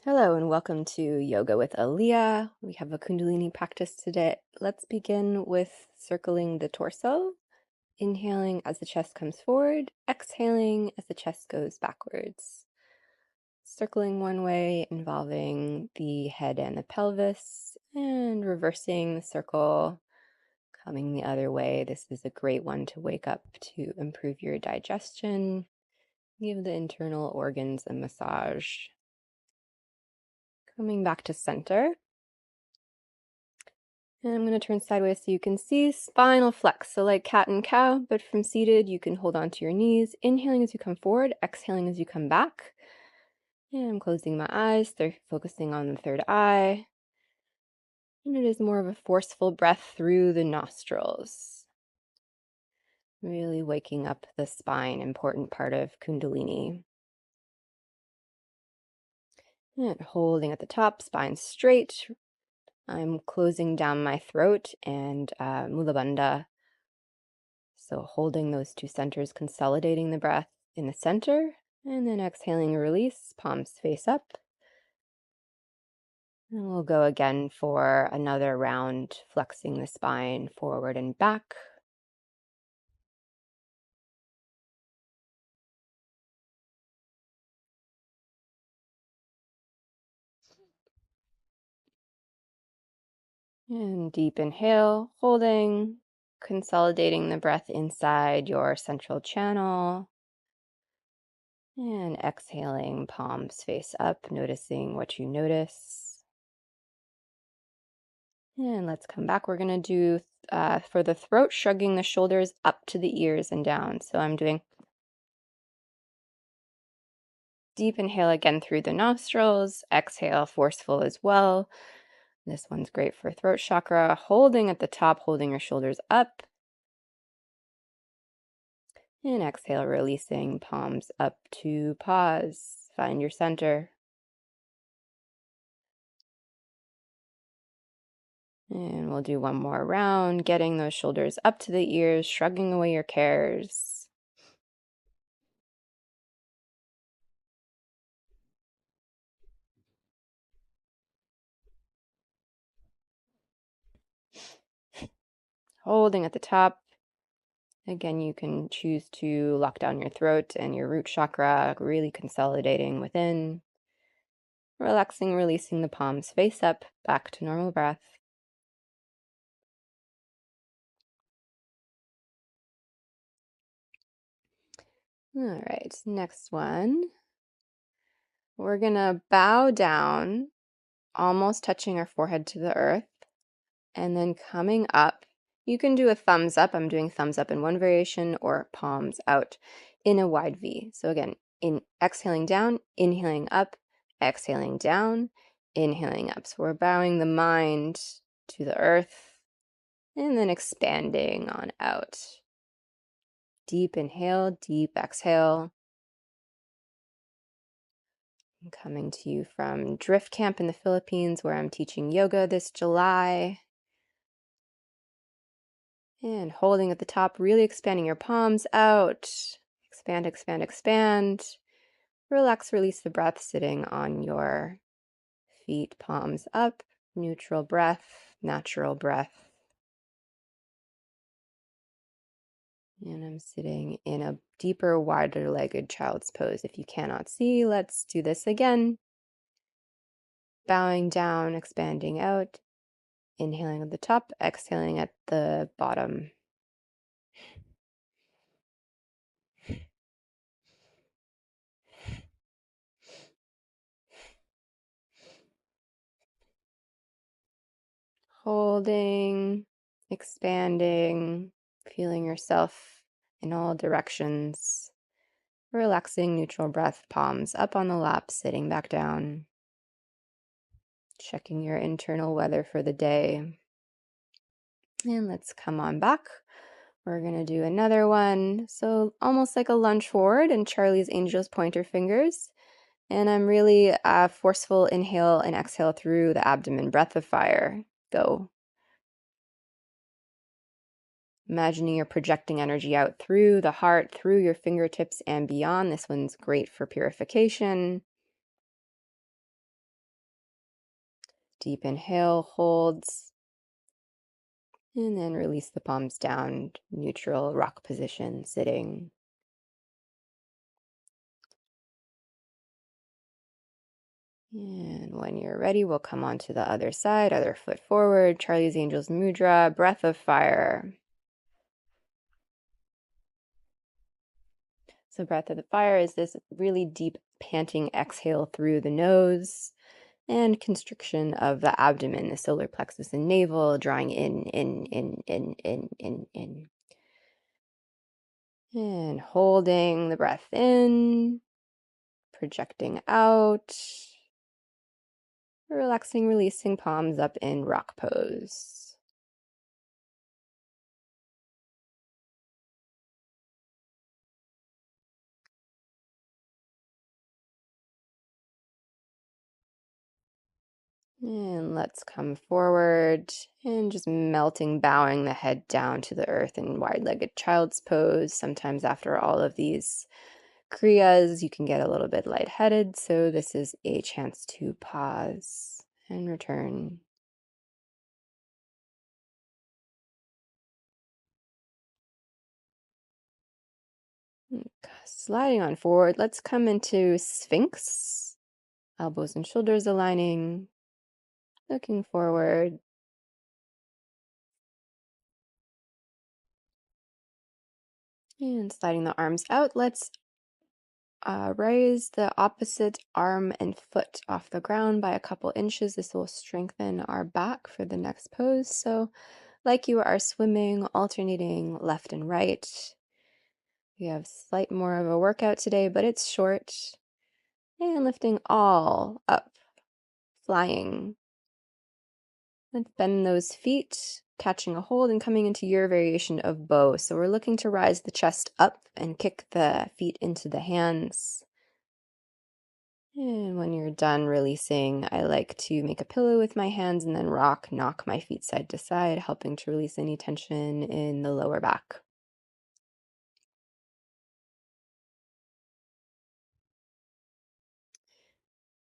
Hello and welcome to Yoga with Aliyah. We have a Kundalini practice today. Let's begin with circling the torso, inhaling as the chest comes forward, exhaling as the chest goes backwards. Circling one way involving the head and the pelvis, and reversing the circle, coming the other way. This is a great one to wake up to improve your digestion, give the internal organs a massage. Coming back to center. And I'm going to turn sideways so you can see spinal flex. So like cat and cow, but from seated, you can hold onto your knees, inhaling as you come forward, exhaling as you come back. And I'm closing my eyes, focusing on the third eye. And it is more of a forceful breath through the nostrils. Really waking up the spine, important part of Kundalini. And holding at the top, spine straight. I'm closing down my throat and Mula Bandha. So holding those two centers, consolidating the breath in the center, and then exhaling, release, palms face up. And we'll go again for another round, flexing the spine forward and back. And deep inhale, holding, consolidating the breath inside your central channel. And exhaling, palms face up, noticing what you notice. And let's come back. We're going to do, for the throat, shrugging the shoulders up to the ears and down. So I'm doing deep inhale again through the nostrils, exhale, forceful as well. This one's great for throat chakra. Holding at the top, holding your shoulders up. And exhale, releasing, palms up to pause. Find your center. And we'll do one more round, getting those shoulders up to the ears, shrugging away your cares. Holding at the top. Again, you can choose to lock down your throat and your root chakra, really consolidating within. Relaxing, releasing the palms face up, back to normal breath. All right, next one. We're gonna bow down, almost touching our forehead to the earth, and then coming up. You can do a thumbs up. I'm doing thumbs up in one variation, or palms out in a wide V. So again, exhaling down, inhaling up, exhaling down, inhaling up. So we're bowing the mind to the earth and then expanding on out. Deep inhale, deep exhale. I'm coming to you from Drift Camp in the Philippines, where I'm teaching yoga this July. And holding at the top, really expanding your palms out. Expand, expand, expand. Relax, release the breath, sitting on your feet, palms up. Neutral breath, natural breath. And I'm sitting in a deeper, wider-legged child's pose. If you cannot see, let's do this again. Bowing down, expanding out. Inhaling at the top, exhaling at the bottom. Holding, expanding, feeling yourself in all directions. Relaxing, neutral breath, palms up on the lap, sitting back down. Checking your internal weather for the day. And let's come on back. We're going to do another one. So almost like a lunge forward and Charlie's Angels pointer fingers. And I'm really forceful inhale and exhale through the abdomen. Breath of fire. Go. Imagining you're projecting energy out through the heart, through your fingertips and beyond. This one's great for purification. Deep inhale, holds, and then release the palms down, neutral rock position, sitting. And when you're ready, we'll come on to the other side, other foot forward, Charlie's Angels Mudra, breath of fire. So breath of the fire is this really deep panting exhale through the nose and constriction of the abdomen, the solar plexus and navel, drawing in. And holding the breath in, projecting out, relaxing, releasing palms up in rock pose. And let's come forward and just melting, bowing the head down to the earth in wide-legged child's pose. Sometimes after all of these kriyas, you can get a little bit lightheaded, so this is a chance to pause and return. Sliding on forward, let's come into Sphinx. Elbows and shoulders aligning, looking forward. And sliding the arms out, let's raise the opposite arm and foot off the ground by a couple inches. This will strengthen our back for the next pose. So, like you are swimming, alternating left and right. We have slight more of a workout today, but it's short. And lifting all up, flying. Let's bend those feet, catching a hold and coming into your variation of bow. So we're looking to rise the chest up and kick the feet into the hands. And when you're done releasing, I like to make a pillow with my hands and then knock my feet side to side, helping to release any tension in the lower back.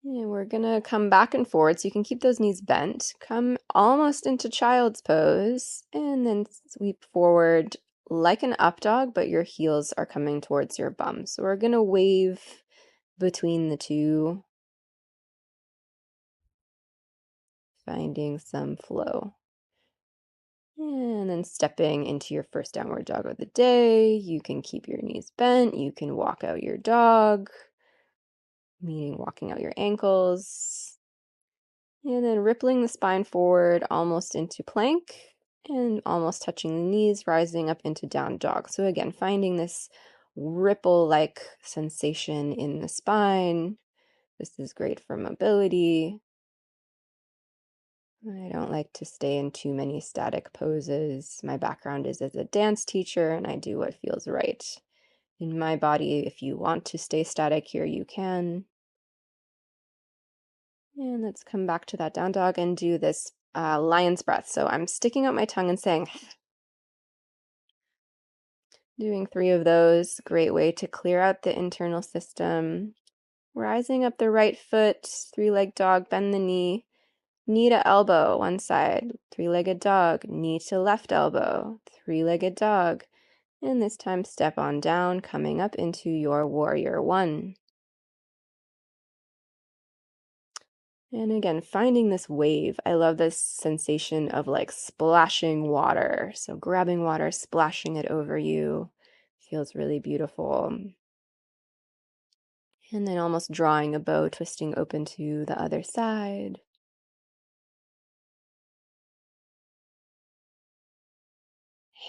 And we're gonna come back and forward, so you can keep those knees bent. Come almost into child's pose, and then sweep forward like an up dog, but your heels are coming towards your bum. So we're gonna wave between the two, finding some flow. And then stepping into your first downward dog of the day. You can keep your knees bent. You can walk out your dog, meaning walking out your ankles. And then rippling the spine forward almost into plank and almost touching the knees, rising up into down dog. So again, finding this ripple-like sensation in the spine. This is great for mobility. I don't like to stay in too many static poses. My background is as a dance teacher, and I do what feels right in my body. If you want to stay static here, you can. And let's come back to that down dog and do this lion's breath. So I'm sticking out my tongue and saying, doing 3 of those. Great way to clear out the internal system. Rising up the right foot, 3-leg dog, bend the knee to elbow, one side, 3-legged dog, knee to left elbow, 3-legged dog. And this time step on down, coming up into your warrior 1. And again, finding this wave. I love this sensation of like splashing water. So grabbing water, splashing it over you feels really beautiful. And then almost drawing a bow, twisting open to the other side.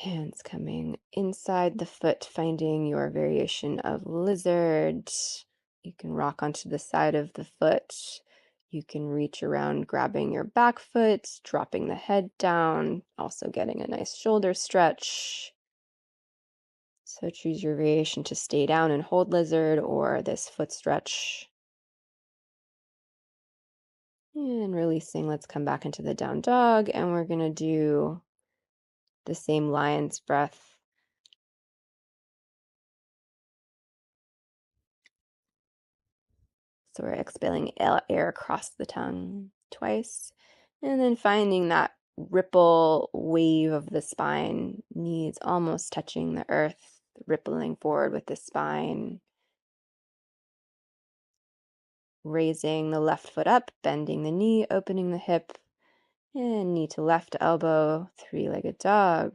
Hands coming inside the foot, finding your variation of lizard. You can rock onto the side of the foot. You can reach around, grabbing your back foot, dropping the head down, also getting a nice shoulder stretch. So choose your variation to stay down and hold lizard or this foot stretch. And releasing, let's come back into the down dog, and we're going to do the same lion's breath. So we're exhaling air across the tongue twice. And then finding that ripple wave of the spine, knees almost touching the earth, rippling forward with the spine. Raising the left foot up, bending the knee, opening the hip, and knee to left elbow, three-legged dog.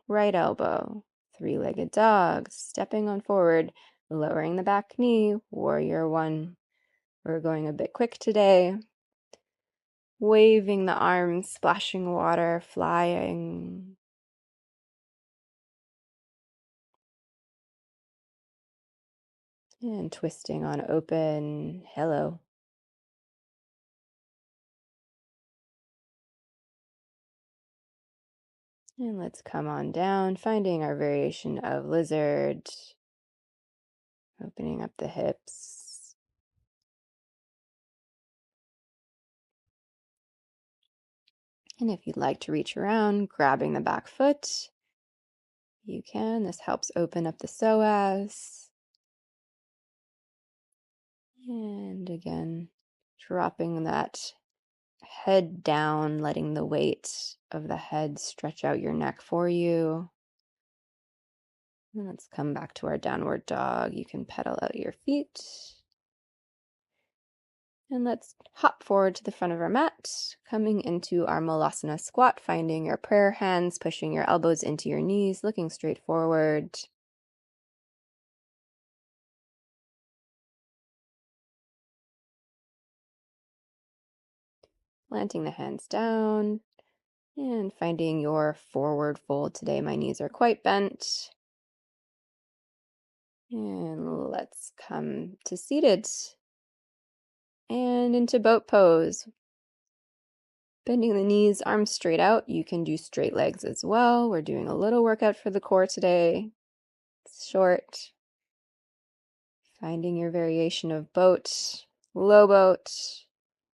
Right elbow, three-legged dog, stepping on forward, lowering the back knee, warrior one. We're going a bit quick today. Waving the arms, splashing water, flying. And twisting on open, hello. And let's come on down, finding our variation of lizard. Opening up the hips. And if you'd like to reach around, grabbing the back foot, you can. This helps open up the psoas. And again, dropping that head down, letting the weight of the head stretch out your neck for you. And let's come back to our downward dog. You can pedal out your feet. And let's hop forward to the front of our mat, coming into our Malasana squat, finding your prayer hands, pushing your elbows into your knees, looking straight forward. Planting the hands down and finding your forward fold. Today my knees are quite bent. And let's come to seated and into boat pose. Bending the knees, arms straight out. You can do straight legs as well. We're doing a little workout for the core today. It's short. Finding your variation of boat, low boat,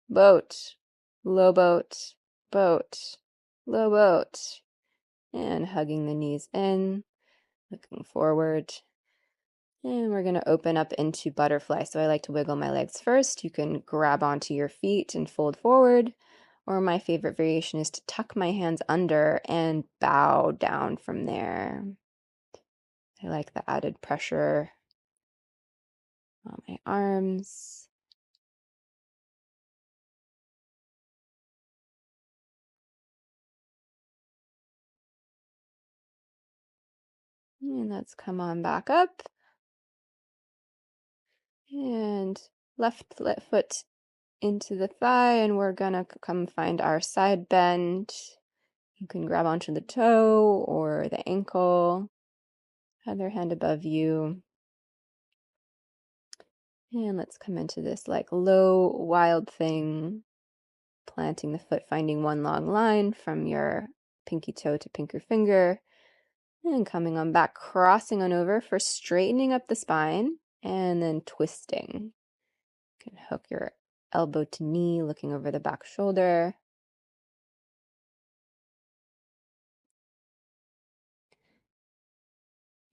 boat, low boat, boat, low boat. And hugging the knees in, looking forward. And we're going to open up into butterfly. So I like to wiggle my legs first. You can grab onto your feet and fold forward. Or my favorite variation is to tuck my hands under and bow down from there. I like the added pressure on my arms. And let's come on back up. And left foot into the thigh, and we're gonna come find our side bend. You can grab onto the toe or the ankle, other hand above you. And let's come into this like low wild thing, planting the foot, finding one long line from your pinky toe to pinky finger, and coming on back, crossing on over for straightening up the spine, and then twisting. You can hook your elbow to knee, looking over the back shoulder.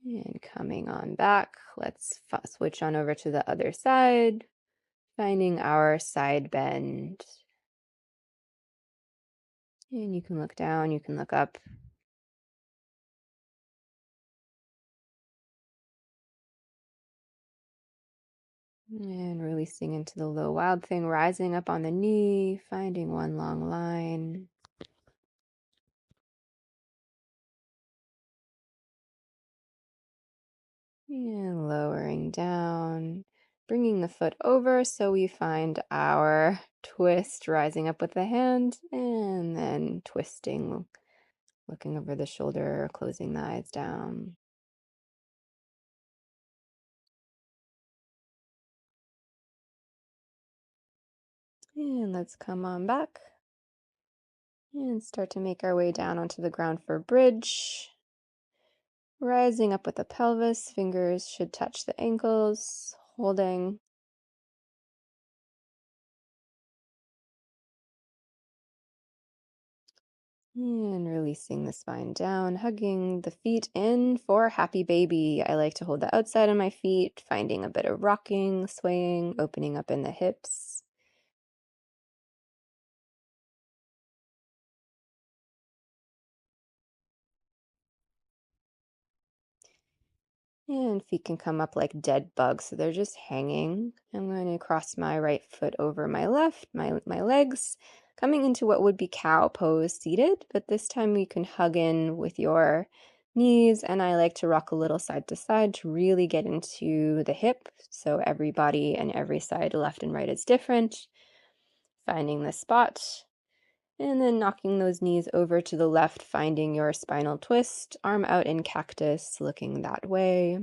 And coming on back, let's switch on over to the other side, finding our side bend. And you can look down, you can look up. And releasing into the low wild thing, rising up on the knee, finding one long line. And lowering down, bringing the foot over so we find our twist, rising up with the hand, and then twisting, looking over the shoulder, closing the eyes down. And let's come on back and start to make our way down onto the ground for bridge. Rising up with the pelvis, fingers should touch the ankles, holding. And releasing the spine down, hugging the feet in for happy baby. I like to hold the outside of my feet, finding a bit of rocking, swaying, opening up in the hips. And feet can come up like dead bugs, so they're just hanging. I'm going to cross my right foot over my left, my legs, coming into what would be cow pose seated, but this time you can hug in with your knees, and I like to rock a little side to side to really get into the hip, so every body and every side, left and right, is different. Finding the spot, and then knocking those knees over to the left, finding your spinal twist, arm out in cactus, looking that way.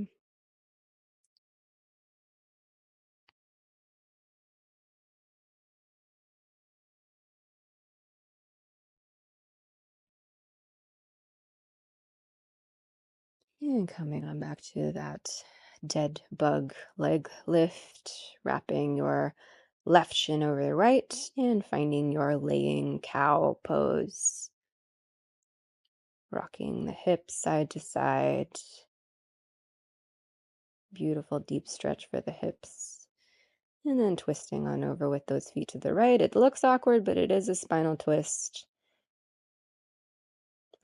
And coming on back to that dead bug leg lift, wrapping your left shin over the right, and finding your laying cow pose. Rocking the hips side to side. Beautiful deep stretch for the hips. And then twisting on over with those feet to the right. It looks awkward, but it is a spinal twist.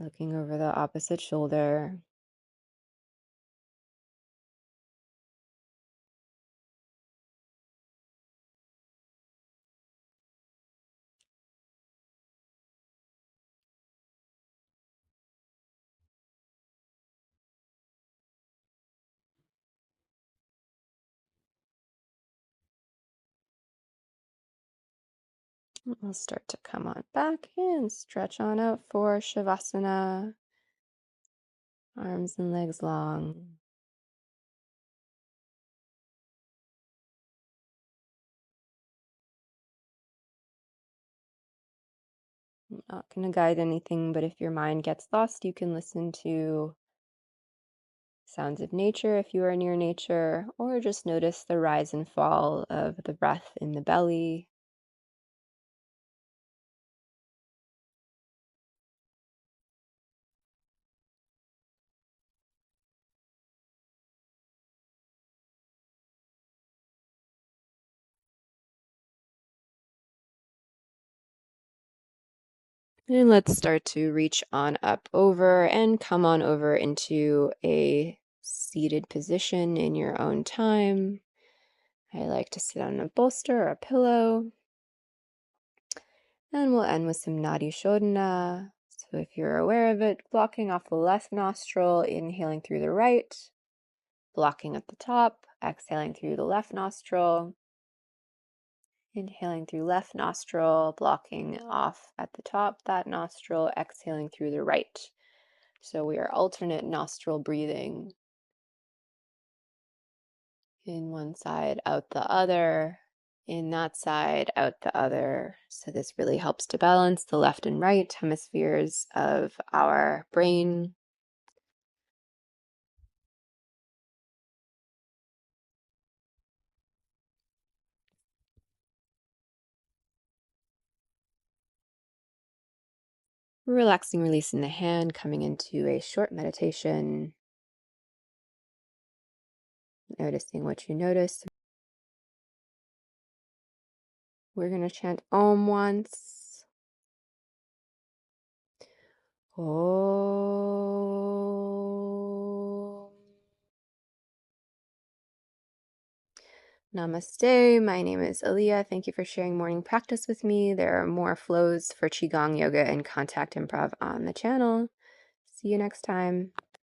Looking over the opposite shoulder. We'll start to come on back and stretch on out for Shavasana. Arms and legs long. I'm not going to guide anything, but if your mind gets lost, you can listen to sounds of nature if you are near nature, or just notice the rise and fall of the breath in the belly. And let's start to reach on up over and come on over into a seated position in your own time. I like to sit on a bolster or a pillow. And we'll end with some Nadi Shodhana. So if you're aware of it, blocking off the left nostril, inhaling through the right, blocking at the top, exhaling through the left nostril, inhaling through left nostril, blocking off at the top, that nostril, exhaling through the right. So we are alternate nostril breathing. In one side, out the other. In that side, out the other. So this really helps to balance the left and right hemispheres of our brain. Relaxing, releasing the hand, coming into a short meditation. Noticing what you notice. We're going to chant Om once. Om. Namaste. My name is Aaliyah. Thank you for sharing morning practice with me. There are more flows for Qigong, yoga, and contact improv on the channel. See you next time.